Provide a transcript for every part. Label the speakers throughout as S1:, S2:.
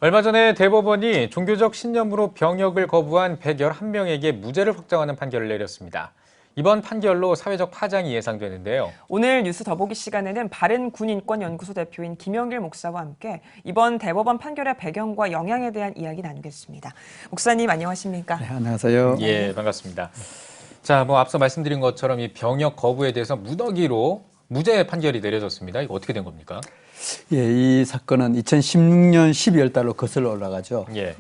S1: 얼마 전에 대법원이 종교적 신념으로 병역을 거부한 111명에게 무죄를 확정하는 판결을 내렸습니다. 이번 판결로 사회적 파장이 예상되는데요.
S2: 오늘 뉴스 더보기 시간에는 바른군인권연구소 대표인 김영길 목사와 함께 이번 대법원 판결의 배경과 영향에 대한 이야기 나누겠습니다. 목사님 안녕하십니까?
S3: 네, 안녕하세요.
S1: 예, 반갑습니다. 자, 앞서 말씀드린 것처럼 이 병역 거부에 대해서 무더기로 무죄 판결이 내려졌습니다. 이거 어떻게 된 겁니까?
S3: 예, 이 사건은 2016년 12월 달로 거슬러 올라가죠.
S1: 예.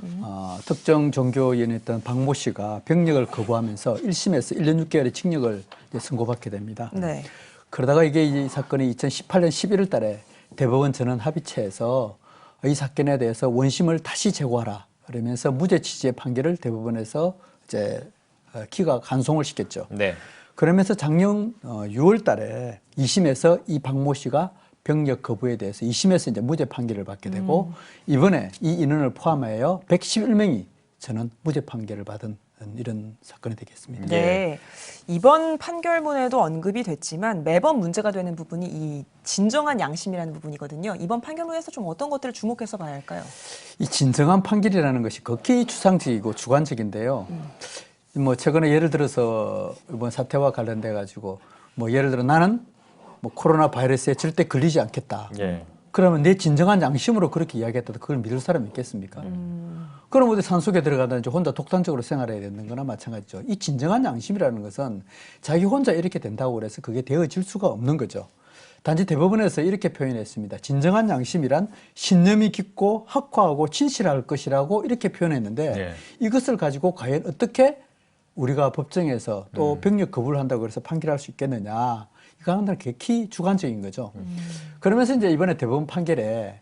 S3: 특정 종교위원회였던 박모 씨가 병역을 거부하면서 1심에서 1년 6개월의 징역을 선고받게 됩니다.
S2: 네.
S3: 그러다가 이 사건이 2018년 11월 달에 대법원 전원합의체에서 이 사건에 대해서 원심을 다시 제고하라 그러면서 무죄 취지의 판결을 대법원에서 이제 기각 간송을 시켰죠.
S1: 네.
S3: 그러면서 작년 6월 달에 2심에서 이 박모 씨가 병역 거부에 대해서 2심에서 이제 무죄 판결을 받게 되고 이번에 이 인원을 포함하여 111명이 저는 무죄 판결을 받은 이런 사건이 되겠습니다.
S2: 네. 이번 판결문에도 언급이 됐지만 매번 문제가 되는 부분이 이 진정한 양심이라는 부분이거든요. 이번 판결문에서 좀 어떤 것들을 주목해서 봐야 할까요?
S3: 이 진정한 판결이라는 것이 극히 추상적이고 주관적인데요. 최근에 예를 들어서 이번 사태와 관련돼 가지고 예를 들어 나는 코로나 바이러스에 절대 걸리지 않겠다.
S1: 예.
S3: 그러면 내 진정한 양심으로 그렇게 이야기했다도 그걸 믿을 사람이 있겠습니까? 그럼 어디 산속에 들어가든지 혼자 독단적으로 생활해야 되는 거나 마찬가지죠. 이 진정한 양심이라는 것은 자기 혼자 이렇게 된다고 그래서 그게 되어질 수가 없는 거죠. 단지 대법원에서 이렇게 표현했습니다. 진정한 양심이란 신념이 깊고 확고하고 진실할 것이라고 이렇게 표현했는데
S1: 예.
S3: 이것을 가지고 과연 어떻게 우리가 법정에서 또 병역 거부를 한다고 해서 판결할 수 있겠느냐. 이거 하나는 극히 주관적인 거죠. 그러면서 이제 이번에 대법원 판결에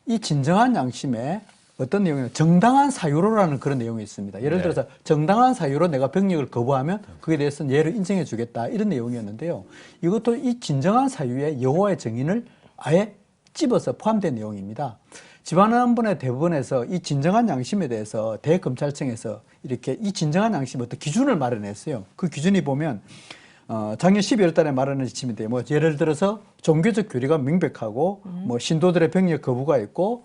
S3: 이 진정한 양심에 어떤 내용이냐, 정당한 사유로라는 그런 내용이 있습니다. 예를 들어서 정당한 사유로 내가 병역을 거부하면 그에 대해서는 예를 인정해 주겠다 이런 내용이었는데요. 이것도 이 진정한 사유의 여호와의 증인을 아예 집어서 포함된 내용입니다. 지난번에 대법원에서 이 진정한 양심에 대해서 대검찰청에서 이렇게 이 진정한 양심 어떤 기준을 마련했어요. 그 기준이 보면 작년 12월 달에 마련한 지침인데 예를 들어서 종교적 교리가 명백하고 신도들의 병역 거부가 있고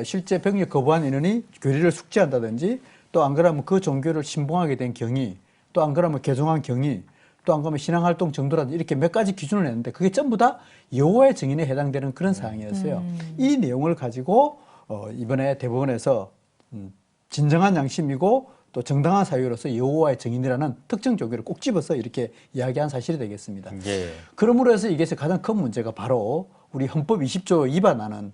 S3: 실제 병역 거부한 인원이 교리를 숙지한다든지 또 안 그러면 그 종교를 신봉하게 된 경위 또 안 그러면 개종한 경위 또 안 그러면 신앙활동 정도라든지 이렇게 몇 가지 기준을 냈는데 그게 전부 다 여호와의 증인에 해당되는 그런 사항이었어요. 이 내용을 가지고 이번에 대법원에서 진정한 양심이고 또 정당한 사유로서 여호와의 증인이라는 특정 종교를 꼭 집어서 이렇게 이야기한 사실이 되겠습니다.
S1: 예.
S3: 그러므로 해서 이게 가장 큰 문제가 바로 우리 헌법 20조 위반하는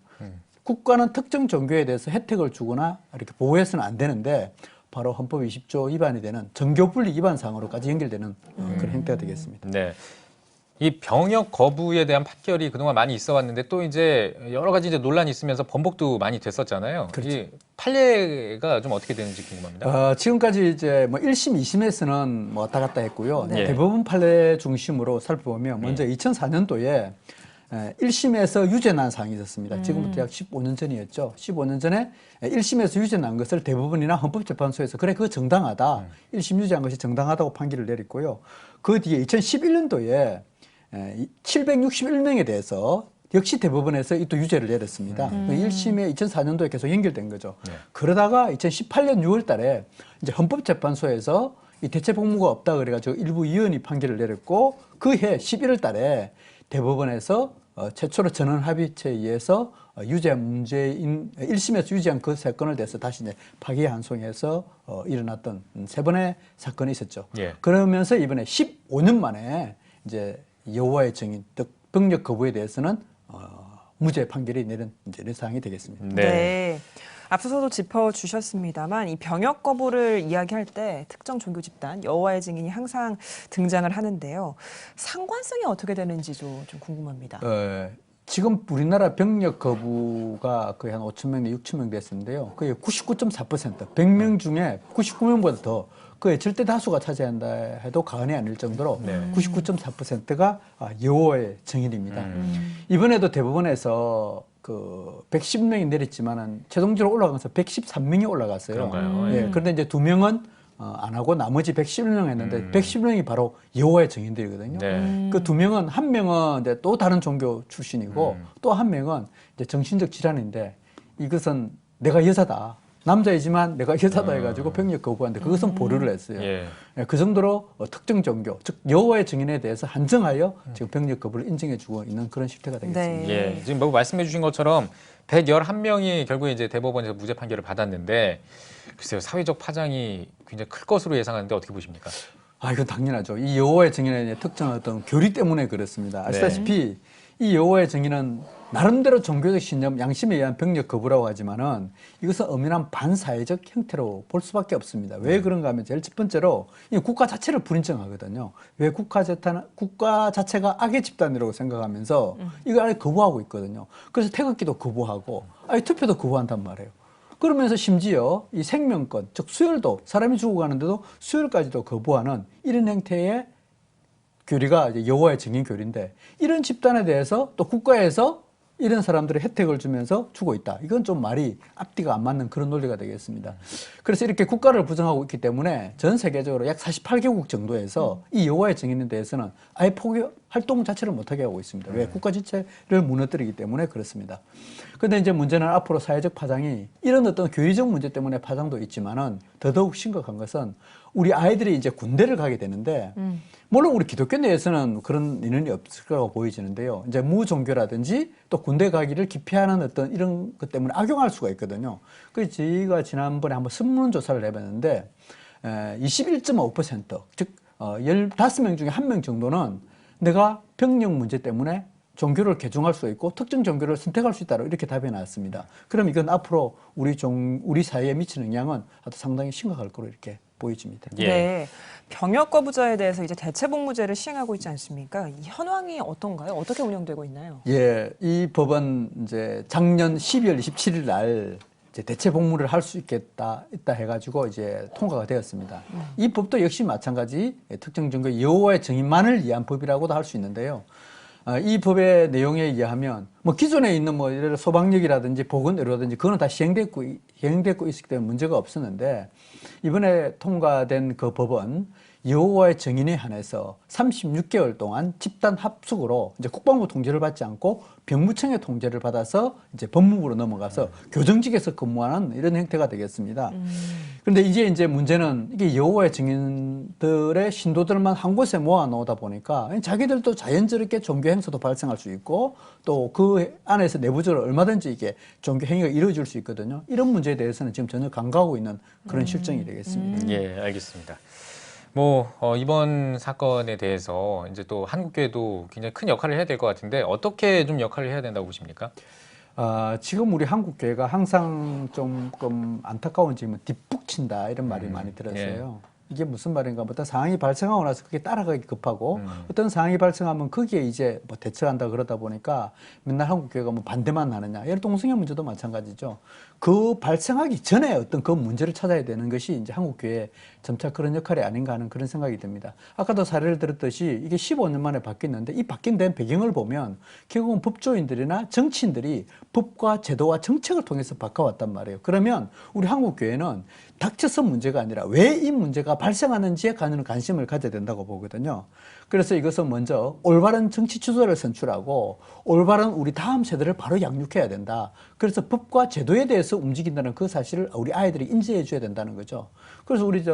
S3: 국가는 특정 종교에 대해서 혜택을 주거나 이렇게 보호해서는 안 되는데 바로 헌법 20조 위반이 되는 정교분리 위반 사항으로까지 연결되는 그런 행태가 되겠습니다.
S1: 네. 이 병역 거부에 대한 판결이 그동안 많이 있어 왔는데 또 이제 여러 가지 논란이 있으면서 번복도 많이 됐었잖아요.
S3: 그렇죠.
S1: 이 판례가 좀 어떻게 되는지 궁금합니다.
S3: 지금까지 이제 1심, 2심에서는 왔다 갔다 했고요.
S1: 네.
S3: 대법원 판례 중심으로 살펴보면 먼저 2004년도에 1심에서 유죄 난 사항이 있었습니다. 지금부터 약 15년 전이었죠. 15년 전에 1심에서 유죄 난 것을 대법원이나 헌법재판소에서 그래 그거 정당하다. 1심 유죄한 것이 정당하다고 판결을 내렸고요. 그 뒤에 2011년도에 761명에 대해서 역시 대법원에서 또 유죄를 내렸습니다. 1심에 2004년도에 계속 연결된 거죠.
S1: 네.
S3: 그러다가 2018년 6월 달에 이제 헌법재판소에서 이 대체 복무가 없다 그래가지고 일부 위헌이 판결을 내렸고 그해 11월 달에 대법원에서 최초로 전원합의체에 의해서 유죄한 문제인 1심에서 유죄한 그 사건을 대해서 다시 이제 파기환송해서 일어났던 세 번의 사건이 있었죠.
S1: 예.
S3: 그러면서 이번에 15년 만에 이제 여호와의 증인, 즉 병역 거부에 대해서는 무죄 판결이 내린 이런 사항이 되겠습니다.
S2: 네. 앞서서도 짚어주셨습니다만 이 병역 거부를 이야기할 때 특정 종교 집단, 여호와의 증인이 항상 등장을 하는데요. 상관성이 어떻게 되는지도 좀 궁금합니다.
S3: 지금 우리나라 병역 거부가 거의 한 5천 명, 6천 명 됐었는데요. 거의 99.4%, 100명 중에 99명보다 더 그의 절대 다수가 차지한다 해도 과언이 아닐 정도로 99.4%가 여호와의 증인입니다. 이번에도 대법원에서 110명이 내렸지만은 최종적으로 올라가면서 113명이 올라갔어요.
S1: 그런가요?
S3: 예. 그런데 이제 2명은 안 하고 나머지 111명 했는데 111명이 바로 여호와의 증인들이거든요.
S1: 네.
S3: 그 2명은 한 명은 이제 또 다른 종교 출신이고 또 한 명은 이제 정신적 질환인데 이것은 내가 여자다. 남자이지만 내가 여자다 해가지고 병역 거부하는데 그것은 보류를 했어요.
S1: 예.
S3: 예, 그 정도로 특정 종교, 즉 여호와의 증인에 대해서 한정하여 지금 병역 거부를 인정해주고 있는 그런 실태가 되겠습니다.
S2: 네.
S1: 예. 지금 뭐 말씀해 주신 것처럼 111명이 결국에 이제 대법원에서 무죄 판결을 받았는데 글쎄요. 사회적 파장이 굉장히 클 것으로 예상하는데 어떻게 보십니까?
S3: 아, 이건 당연하죠. 이 여호와의 증인의 특정한 어떤 교리 때문에 그렇습니다. 아시다시피 이 여호와의 증인은 나름대로 종교적 신념, 양심에 의한 병역 거부라고 하지만은 이것은 엄연한 반사회적 형태로 볼 수밖에 없습니다. 왜 그런가 하면 제일 첫 번째로 이 국가 자체를 불인정하거든요. 왜 국가 자체가 악의 집단이라고 생각하면서 이걸 아예 거부하고 있거든요. 그래서 태극기도 거부하고 아예 투표도 거부한단 말이에요. 그러면서 심지어 이 생명권, 즉 수혈도 사람이 죽어가는데도 수혈까지도 거부하는 이런 행태의 교리가 이제 여호와의 증인 교리인데 이런 집단에 대해서 또 국가에서 이런 사람들의 혜택을 주면서 주고 있다. 이건 좀 말이 앞뒤가 안 맞는 그런 논리가 되겠습니다. 그래서 이렇게 국가를 부정하고 있기 때문에 전 세계적으로 약 48개국 정도에서 이 여호와의 증인에 대해서는 아예 포기 활동 자체를 못하게 하고 있습니다. 왜? 국가 지체를 무너뜨리기 때문에 그렇습니다. 그런데 이제 문제는 앞으로 사회적 파장이 이런 어떤 교리적 문제 때문에 파장도 있지만은 더더욱 심각한 것은 우리 아이들이 이제 군대를 가게 되는데 물론 우리 기독교 내에서는 그런 인원이 없을 거라고 보여지는데요. 이제 무종교라든지 또 군대 가기를 기피하는 어떤 이런 것 때문에 악용할 수가 있거든요. 그래서 저희가 지난번에 한번 설문조사를 해봤는데 21.5% 즉 15명 중에 1명 정도는 내가 병력 문제 때문에 종교를 개종할 수 있고 특정 종교를 선택할 수 있다고 이렇게 답이 나왔습니다. 그럼 이건 앞으로 우리 사회에 미치는 영향은 아주 상당히 심각할 거로 이렇게 보여집니다.
S1: 예.
S2: 네. 병역 거부자에 대해서 이제 대체복무제를 시행하고 있지 않습니까? 이 현황이 어떤가요? 어떻게 운영되고 있나요?
S3: 예, 이 법은 이제 작년 12월 27일 날 이제 대체 복무를 할 수 있다 해가지고 이제 통과가 되었습니다. 이 법도 역시 마찬가지 특정 종교 여호와의 증인만을 위한 법이라고도 할 수 있는데요. 이 법의 내용에 의하면 뭐 기존에 있는 뭐 예를 들어 소방력이라든지 보건의료라든지 그거는 다 시행됐고 있기 때문에 문제가 없었는데 이번에 통과된 그 법은 여호와의 증인에 한해서 36개월 동안 집단 합숙으로 이제 국방부 통제를 받지 않고 병무청의 통제를 받아서 이제 법무부로 넘어가서 교정직에서 근무하는 이런 형태가 되겠습니다. 그런데 이제 문제는 이게 여호와의 증인들의 신도들만 한 곳에 모아 놓다 보니까 자기들도 자연스럽게 종교 행사도 발생할 수 있고 또 그 안에서 내부적으로 얼마든지 이게 종교 행위가 이루어질 수 있거든요. 이런 문제에 대해서는 지금 전혀 간과하고 있는 그런 실정이 되겠습니다.
S1: 예, 알겠습니다. 이번 사건에 대해서 이제 또 한국교회도 굉장히 큰 역할을 해야 될 것 같은데 어떻게 좀 역할을 해야 된다고 보십니까?
S3: 지금 우리 한국교회가 항상 조금 안타까운 점은 뒷북친다 이런 말이 많이 들었어요. 이게 무슨 말인가 보다 상황이 발생하고 나서 그게 따라가기 급하고 어떤 상황이 발생하면 거기에 이제 뭐 대처한다 그러다 보니까 맨날 한국교회가 뭐 반대만 하느냐. 예를 동성애 문제도 마찬가지죠. 그 발생하기 전에 어떤 그 문제를 찾아야 되는 것이 이제 한국교회 점차 그런 역할이 아닌가 하는 그런 생각이 듭니다. 아까도 사례를 들었듯이 이게 15년 만에 바뀌었는데 이 바뀐 데 배경을 보면 결국은 법조인들이나 정치인들이 법과 제도와 정책을 통해서 바꿔왔단 말이에요. 그러면 우리 한국교회는 닥쳐서 문제가 아니라 왜 이 문제가 발생하는지에 관심을 가져야 된다고 보거든요. 그래서 이것은 먼저 올바른 정치 주도를 선출하고 올바른 우리 다음 세대를 바로 양육해야 된다. 그래서 법과 제도에 대해서 움직인다는 그 사실을 우리 아이들이 인지해 줘야 된다는 거죠. 그래서 우리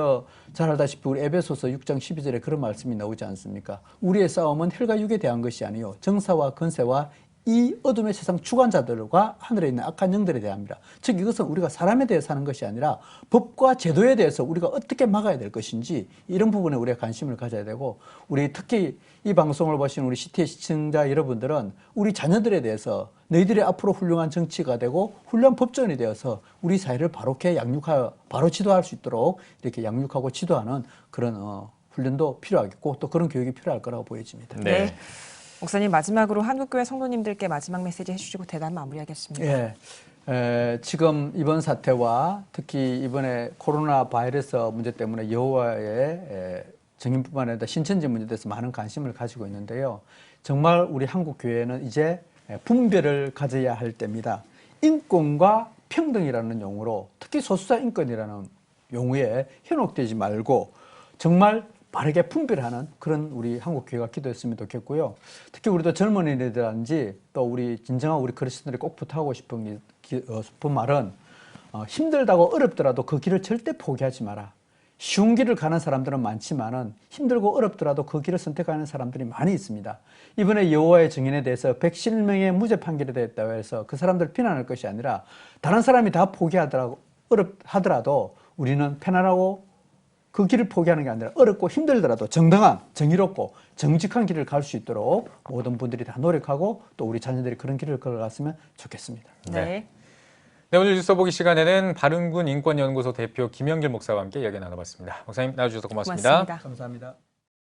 S3: 잘 알다시피 우리 에베소서 6장 12절에 그런 말씀이 나오지 않습니까? 우리의 싸움은 혈과 육에 대한 것이 아니요 정사와 권세와 이 어둠의 세상 주관자들과 하늘에 있는 악한 영들에 대합니다. 즉 이것은 우리가 사람에 대해서 하는 것이 아니라 법과 제도에 대해서 우리가 어떻게 막아야 될 것인지 이런 부분에 우리가 관심을 가져야 되고 우리 특히 이 방송을 보시는 우리 CT의 시청자 여러분들은 우리 자녀들에 대해서 너희들이 앞으로 훌륭한 정치가 되고 훌륭한 법조인이 되어서 우리 사회를 바로게 양육하여 바로 지도할 수 있도록 이렇게 양육하고 지도하는 그런 훈련도 필요하겠고 또 그런 교육이 필요할 거라고 보여집니다.
S2: 네. 목사님 마지막으로 한국교회 성도님들께 마지막 메시지 해주시고 대담 마무리하겠습니다.
S3: 예, 지금 이번 사태와 특히 이번에 코로나 바이러스 문제 때문에 여호와의 증인뿐만 아니라 신천지 문제에 대해서 많은 관심을 가지고 있는데요. 정말 우리 한국교회는 이제 분별을 가져야 할 때입니다. 인권과 평등이라는 용어로 특히 소수자 인권이라는 용어에 현혹되지 말고 정말 바르게 분별하는 그런 우리 한국 교회가 기도했으면 좋겠고요. 특히 우리도 젊은이들이라든지 또 우리 진정한 우리 그리스도인들이 꼭 부탁하고 싶은 말은 힘들다고 어렵더라도 그 길을 절대 포기하지 마라. 쉬운 길을 가는 사람들은 많지만은 힘들고 어렵더라도 그 길을 선택하는 사람들이 많이 있습니다. 이번에 여호와의 증인에 대해서 111명의 무죄 판결이 됐다고 해서 그 사람들 비난할 것이 아니라 다른 사람이 다 포기하더라도 우리는 편안하고 그 길을 포기하는 게 아니라 어렵고 힘들더라도 정당한, 정의롭고 정직한 길을 갈 수 있도록 모든 분들이 다 노력하고 또 우리 자녀들이 그런 길을 걸어갔으면 좋겠습니다.
S2: 네.
S1: 네, 오늘 뉴스 보기 시간에는 바른군 인권연구소 대표 김영길 목사와 함께 이야기 나눠봤습니다. 목사님 나와주셔서 고맙습니다.
S2: 고맙습니다.
S3: 감사합니다.